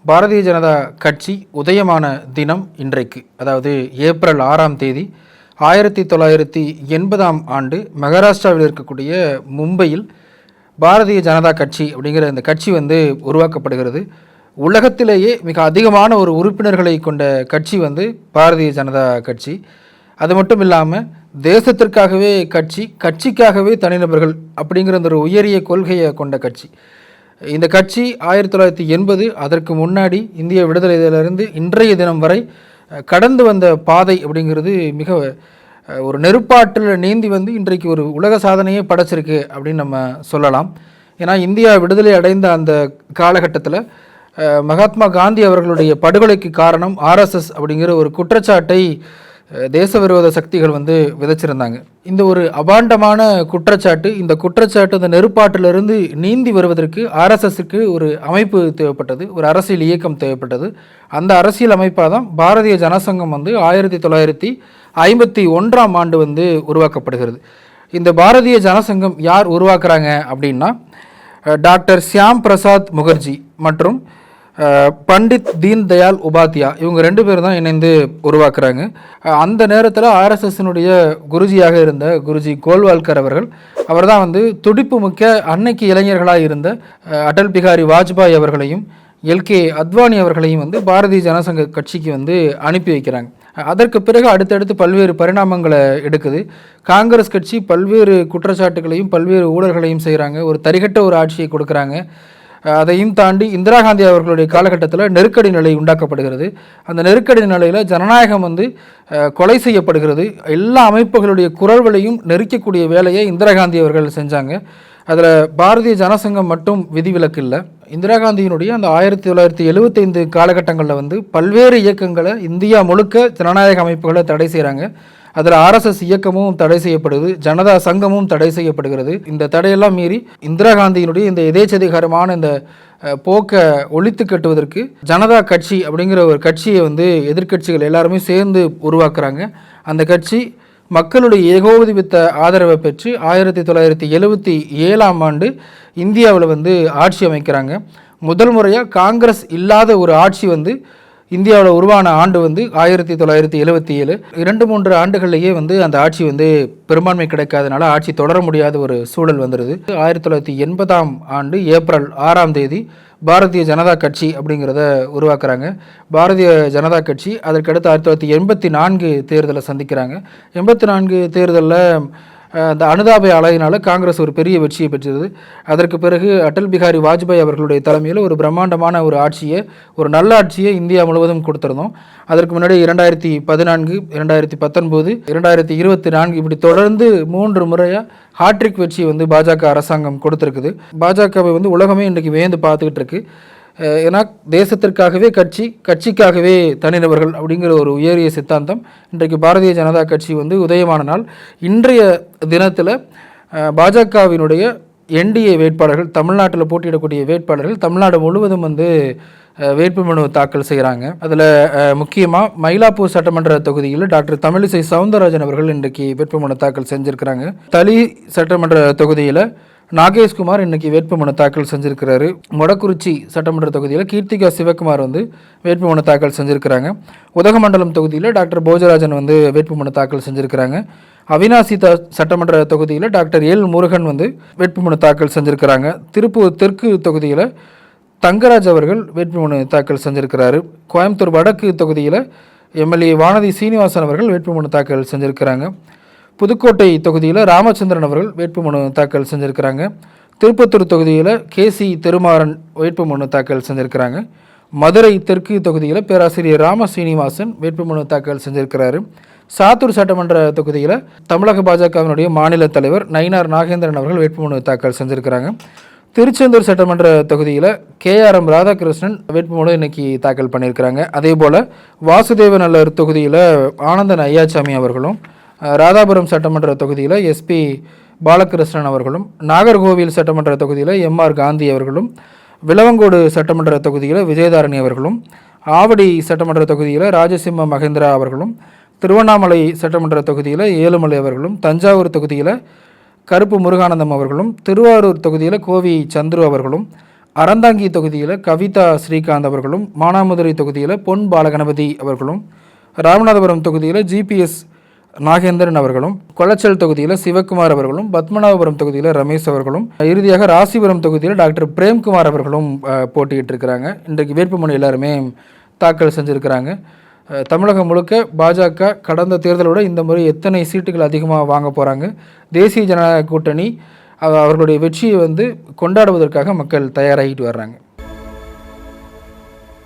பாரதிய ஜனதா கட்சி உதயமான தினம் இன்றைக்கு, அதாவது ஏப்ரல் 6ஆம் தேதி 1980ஆம் ஆண்டு மகாராஷ்டிராவில் இருக்கக்கூடிய மும்பையில் பாரதிய ஜனதா கட்சி அப்படிங்கிற இந்த கட்சி உருவாக்கப்படுகிறது. உலகத்திலேயே மிக அதிகமான ஒரு உறுப்பினர்களை கொண்ட கட்சி பாரதிய ஜனதா கட்சி. அது மட்டும் இல்லாமல் தேசத்திற்காகவே கட்சிக்காகவே தனிநபர்கள் அப்படிங்கிற ஒரு உயரிய கொள்கையை கொண்ட கட்சி. இந்த கட்சி 1980 அதற்கு முன்னாடி இந்திய விடுதலையிலிருந்து இன்றைய தினம் வரை கடந்து வந்த பாதை அப்படிங்கிறது மிக ஒரு நெருப்பாற்றில் நீந்தி இன்றைக்கு ஒரு உலக சாதனையே படைச்சிருக்கு அப்படின்னு நம்ம சொல்லலாம். ஏன்னா இந்தியா விடுதலை அடைந்த அந்த காலகட்டத்தில் மகாத்மா காந்தி அவர்களுடைய படுகொலைக்கு காரணம் ஆர்எஸ்எஸ் அப்படிங்கிற ஒரு குற்றச்சாட்டை தேச விரோத சக்திகள் விதைச்சிருந்தாங்க. இந்த ஒரு அபாண்டமான குற்றச்சாட்டு, இந்த குற்றச்சாட்டு அந்த நெருப்பாட்டிலிருந்து நீந்தி வருவதற்கு ஆர்எஸ்எஸ்க்கு ஒரு அமைப்பு தேவைப்பட்டது, ஒரு அரசியல் இயக்கம் தேவைப்பட்டது. அந்த அரசியல் அமைப்பாக தான் பாரதிய ஜனசங்கம் 1951ஆம் ஆண்டு உருவாக்கப்படுகிறது. இந்த பாரதிய ஜனசங்கம் யார் உருவாக்குறாங்க அப்படின்னா, டாக்டர் ஷியாம் பிரசாத் முகர்ஜி மற்றும் பண்டித் தீன் தயாள் உபாத்யா, இவங்க 2 பேர் தான் இணைந்து உருவாக்குறாங்க. அந்த நேரத்தில் ஆர்எஸ்எஸ்னுடைய குருஜியாக இருந்த குருஜி கோல்வால்கர் அவர் தான் துடிப்பு மிக்க அன்னைக்கு இளைஞர்களாக இருந்த அடல் பிகாரி வாஜ்பாய் அவர்களையும் எல்கே அத்வானி அவர்களையும் பாரதிய ஜனசங்க கட்சிக்கு அனுப்பி வைக்கிறாங்க. அதற்கு பிறகு அடுத்தடுத்து பல்வேறு பரிணாமங்களை எடுக்குது. காங்கிரஸ் கட்சி பல்வேறு குற்றச்சாட்டுகளையும் பல்வேறு ஊழல்களையும் செய்கிறாங்க, ஒரு தரிகட்ட ஒரு ஆட்சியை கொடுக்குறாங்க. அதையும் தாண்டி இந்திரா காந்தி அவர்களுடைய காலகட்டத்தில் நெருக்கடி நிலை உண்டாக்கப்படுகிறது. அந்த நெருக்கடி நிலையில் ஜனநாயகம் கொலை செய்யப்படுகிறது. எல்லா அமைப்புகளுடைய குரல்களையும் நெருக்கக்கூடிய வேலையை இந்திரா காந்தி அவர்கள் செஞ்சாங்க. அதில் பாரதிய ஜனசங்கம் மட்டும் விதிவிலக்கு இல்லை. இந்திரா காந்தியினுடைய அந்த 1975 காலகட்டங்களில் பல்வேறு இயக்கங்களை இந்தியா முழுக்க ஜனநாயக அமைப்புகளை தடை செய்கிறாங்க. அதில் ஆர்எஸ்எஸ் இயக்கமும் தடை செய்யப்படுது, ஜனதா சங்கமும் தடை செய்யப்படுகிறது. இந்த தடையெல்லாம் மீறி இந்திரா காந்தியினுடைய இந்த எதேச்சதிகாரமான இந்த போக்கை ஒழித்து கட்டுவதற்கு ஜனதா கட்சி அப்படிங்கிற ஒரு கட்சியை எதிர்க்கட்சிகள் எல்லாருமே சேர்ந்து உருவாக்குறாங்க. அந்த கட்சி மக்களுடைய ஏகோபித்த ஆதரவை பெற்று 1977ஆம் ஆண்டு இந்தியாவில் ஆட்சி அமைக்கிறாங்க. முதல் முறையாக காங்கிரஸ் இல்லாத ஒரு ஆட்சி இந்தியாவில் உருவான ஆண்டு 1977. 2-3 ஆண்டுகள்லேயே அந்த ஆட்சி பெரும்பான்மை கிடைக்காதனால ஆட்சி தொடர முடியாத ஒரு சூழல் வந்துடுது. 1980ஆம் ஆண்டு ஏப்ரல் 6ஆம் தேதி பாரதிய ஜனதா கட்சி அப்படிங்கிறத உருவாக்குறாங்க. பாரதிய ஜனதா கட்சி அதற்கடுத்து 1984 தேர்தலை சந்திக்கிறாங்க. 84 தேர்தலில் அந்த அனுதாப அலையினால் காங்கிரஸ் ஒரு பெரிய வெற்றியை பெற்றது. அதற்கு பிறகு அடல் பிகாரி வாஜ்பாய் அவர்களுடைய தலைமையில் ஒரு பிரம்மாண்டமான ஒரு ஆட்சியை, ஒரு நல்ல ஆட்சியை இந்தியா முழுவதும் கொடுத்துருந்தோம். அதற்கு முன்னாடி 2014, 2019, 2024 இப்படி தொடர்ந்து 3 முறையாக ஹாட்ரிக் வெற்றி பாஜக அரசாங்கம் கொடுத்துருக்குது. பாஜகவை உலகமே இன்றைக்கு வியந்து பார்த்துக்கிட்டு இருக்கு. ஏன்னா தேசத்திற்காகவே கட்சிக்காகவே தனிநபர்கள் அப்படிங்கிற ஒரு உயரிய சித்தாந்தம் இன்றைக்கு பாரதிய ஜனதா கட்சி உதயமான நாள். இன்றைய தினத்தில் பாஜகவினுடைய என்டிஏ வேட்பாளர்கள், தமிழ்நாட்டில் போட்டியிடக்கூடிய வேட்பாளர்கள் தமிழ்நாடு முழுவதும் வேட்புமனு தாக்கல் செய்கிறாங்க. அதில் முக்கியமாக மயிலாப்பூர் சட்டமன்ற தொகுதியில் டாக்டர் தமிழிசை சவுந்தரராஜன் அவர்கள் இன்றைக்கு வேட்புமனு தாக்கல் செஞ்சுருக்கிறாங்க. தளி சட்டமன்ற தொகுதியில் நாகேஷ்குமார் இன்றைக்கி வேட்புமனு தாக்கல் செஞ்சுருக்கிறாரு. மொடக்குறிச்சி சட்டமன்ற தொகுதியில் கீர்த்திகா சிவகுமார் வேட்புமனு தாக்கல் செஞ்சுருக்கிறாங்க. உதகமண்டலம் தொகுதியில் டாக்டர் போஜராஜன் வேட்புமனு தாக்கல் செஞ்சுருக்கிறாங்க. அவினாசி சட்டமன்ற தொகுதியில் டாக்டர் எல் முருகன் வேட்புமனு தாக்கல் செஞ்சுருக்கிறாங்க. திருப்பூர் தெற்கு தொகுதியில் தங்கராஜ் அவர்கள் வேட்புமனு தாக்கல் செஞ்சுருக்கிறாரு. கோயம்புத்தூர் வடக்கு தொகுதியில் எம்எல்ஏ வானதி சீனிவாசன் அவர்கள் வேட்புமனு தாக்கல் செஞ்சுருக்கிறாங்க. புதுக்கோட்டை தொகுதியில் ராமச்சந்திரன் அவர்கள் வேட்புமனு தாக்கல் செஞ்சுருக்கிறாங்க. திருப்பத்தூர் தொகுதியில் கேசி திருமாறன் வேட்புமனு தாக்கல் செஞ்சுருக்கிறாங்க. மதுரை தெற்கு தொகுதியில் பேராசிரியர் ராம சீனிவாசன் வேட்புமனு தாக்கல் செஞ்சுருக்கிறாரு. சாத்தூர் சட்டமன்ற தொகுதியில் தமிழக பாஜகவினுடைய மாநில தலைவர் நயினார் நாகேந்திரன் அவர்கள் வேட்புமனு தாக்கல் செஞ்சுருக்கிறாங்க. திருச்செந்தூர் சட்டமன்ற தொகுதியில் KRM ராதாகிருஷ்ணன் வேட்புமனு இன்னைக்கு தாக்கல் பண்ணியிருக்கிறாங்க. அதே போல் வாசுதேவநல்லூர் தொகுதியில் ஆனந்தன் ஐயாச்சாமி அவர்களும், ராதாபுரம் சட்டமன்ற தொகுதியில் SP பாலகிருஷ்ணன் அவர்களும், நாகர்கோவில் சட்டமன்ற தொகுதியில் MR காந்தி அவர்களும், விளவங்கோடு சட்டமன்ற தொகுதியில் விஜயதாரணி அவர்களும், ஆவடி சட்டமன்ற தொகுதியில் ராஜசிம்ம மகேந்திரா அவர்களும், திருவண்ணாமலை சட்டமன்ற தொகுதியில் ஏழுமலை அவர்களும், தஞ்சாவூர் தொகுதியில் கருப்பு முருகானந்தம் அவர்களும், திருவாரூர் தொகுதியில் கோவி சந்துரு அவர்களும், அறந்தாங்கி தொகுதியில் கவிதா ஸ்ரீகாந்த் அவர்களும், மானாமதுரை தொகுதியில் பொன் பாலகணபதி அவர்களும், ராமநாதபுரம் தொகுதியில் ஜிபிஎஸ் நாகேந்திரன் அவர்களும், கொளச்சல் தொகுதியில் சிவக்குமார் அவர்களும், பத்மநாபபுரம் தொகுதியில் ரமேஷ் அவர்களும், இறுதியாக ராசிபுரம் தொகுதியில் டாக்டர் பிரேம்குமார் அவர்களும் போட்டியிட்டு இருக்கிறாங்க. இன்றைக்கு வேட்புமனு எல்லாருமே தாக்கல் செஞ்சுருக்கிறாங்க. தமிழகம் முழுக்க பாஜக கடந்த தேர்தலோட இந்த முறை எத்தனை சீட்டுகள் அதிகமாக வாங்க போகிறாங்க, தேசிய ஜனநாயக கூட்டணி அவர்களுடைய வெற்றியை கொண்டாடுவதற்காக மக்கள் தயாராகிட்டு வர்றாங்க.